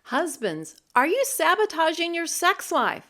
Husbands, are you sabotaging your sex life?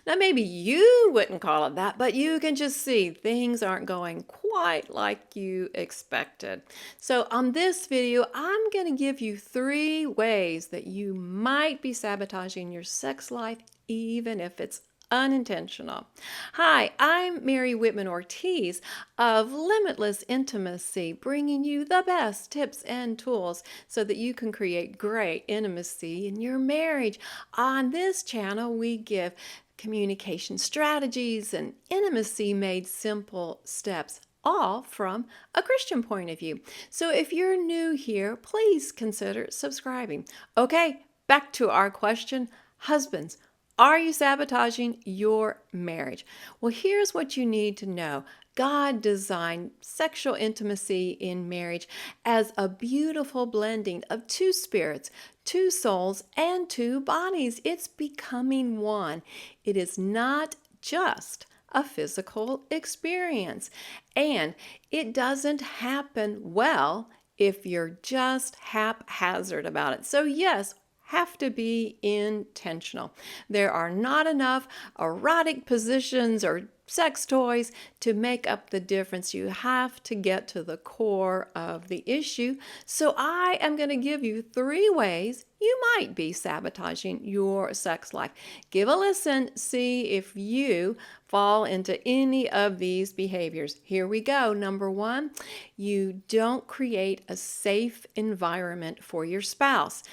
Now, maybe you wouldn't call it that, but you can just see things aren't going quite like you expected. So, on this video, I'm going to give you 3 ways that you might be sabotaging your sex life, even if it's unintentional. Hi, I'm Mary Whitman Ortiz of Limitless Intimacy, bringing you the best tips and tools so that you can create great intimacy in your marriage. On this channel, we give communication strategies and intimacy made simple steps, all from a Christian point of view. So if you're new here, please consider subscribing. Okay, back to our question. Husbands, are you sabotaging your marriage? Well, here's what you need to know. God designed sexual intimacy in marriage as a beautiful blending of 2 spirits, 2 souls, and 2 bodies. It's becoming one. It is not just a physical experience. And it doesn't happen well if you're just haphazard about it. So yes, have to be intentional. There are not enough erotic positions or sex toys to make up the difference. You have to get to the core of the issue. So I am going to give you 3 ways you might be sabotaging your sex life. Give a listen, see if you fall into any of these behaviors. Here we go. Number 1, you don't create a safe environment for your spouse,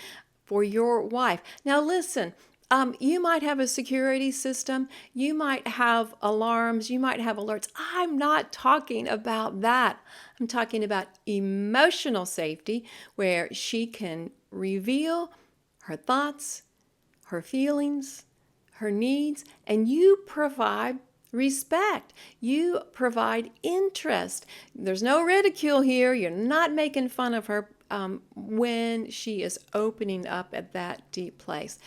for your wife. Now listen, you might have a security system, you might have alarms, you might have alerts. I'm not talking about that. I'm talking about emotional safety, where she can reveal her thoughts, her feelings, her needs, and you provide respect. You provide interest. There's no ridicule here. You're not making fun of her when she is opening up at that deep place.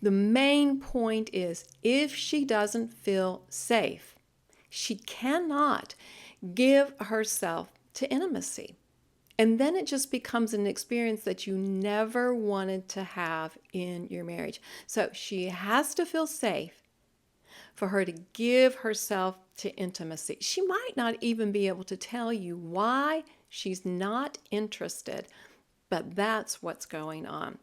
The main point is, if she doesn't feel safe, she cannot give herself to intimacy. And then it just becomes an experience that you never wanted to have in your marriage. So she has to feel safe for her to give herself to intimacy. She might not even be able to tell you why she's not interested, but that's what's going on.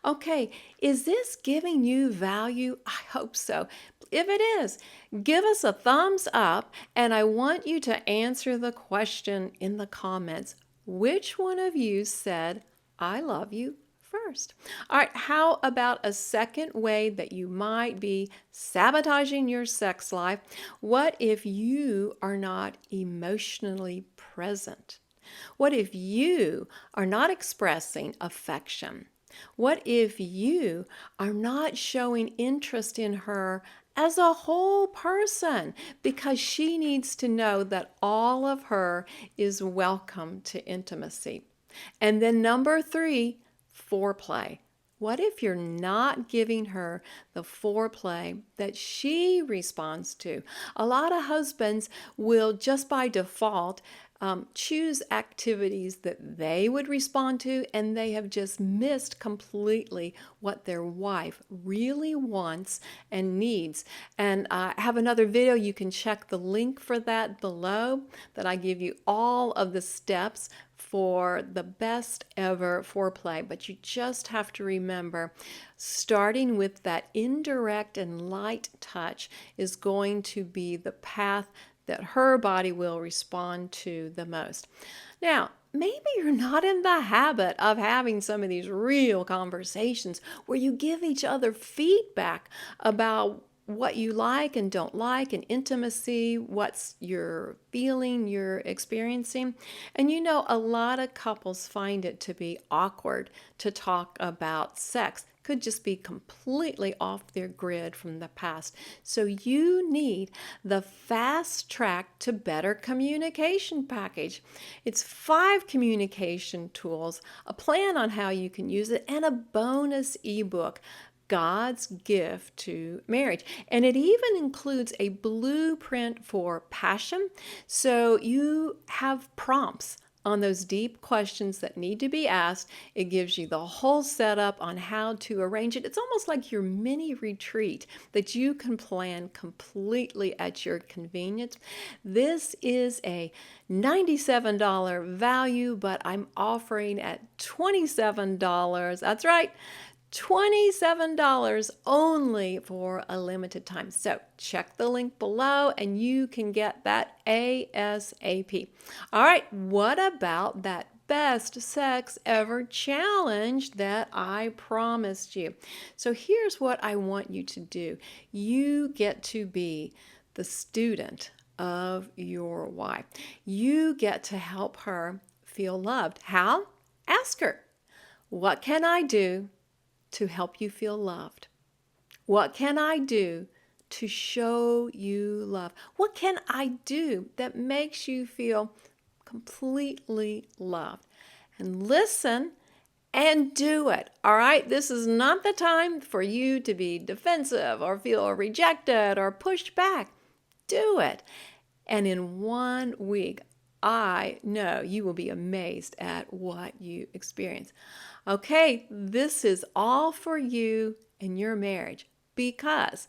Okay, is this giving you value? I hope so. If it is, give us a thumbs up, and I want you to answer the question in the comments. Which one of you said, "I love you" first? All right, how about a second way that you might be sabotaging your sex life? What if you are not emotionally present? What if you are not expressing affection? What if you are not showing interest in her as a whole person, because she needs to know that all of her is welcome to intimacy? And then number 3, foreplay. What if you're not giving her the foreplay that she responds to? A lot of husbands will just by default choose activities that they would respond to, and they have just missed completely what their wife really wants and needs. And I have another video. You can check the link for that below, that I give you all of the steps for the best ever foreplay. But you just have to remember, starting with that indirect and light touch is going to be the path that her body will respond to the most. Now, maybe you're not in the habit of having some of these real conversations where you give each other feedback about what you like and don't like, and intimacy, what's you're feeling, you're experiencing. And you know, a lot of couples find it to be awkward to talk about sex. Could just be completely off their grid from the past. So you need the Fast Track to Better Communication package. It's 5 communication tools, a plan on how you can use it, and a bonus ebook, God's Gift to Marriage. And it even includes a blueprint for passion. So you have prompts on those deep questions that need to be asked. It gives you the whole setup on how to arrange it. It's almost like your mini retreat that you can plan completely at your convenience. This is a $97 value, but I'm offering at $27. That's right. $27 only for a limited time. So check the link below and you can get that ASAP. All right, what about that best sex ever challenge that I promised you? So here's what I want you to do. You get to be the student of your wife. You get to help her feel loved. How? Ask her, what can I do to help you feel loved? What can I do to show you love? What can I do that makes you feel completely loved? And listen and do it. All right? This is not the time for you to be defensive or feel rejected or pushed back. Do it. And in 1 week, I know you will be amazed at what you experience. Okay, this is all for you and your marriage because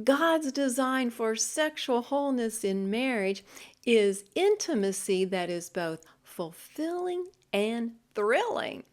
God's design for sexual wholeness in marriage is intimacy that is both fulfilling and thrilling.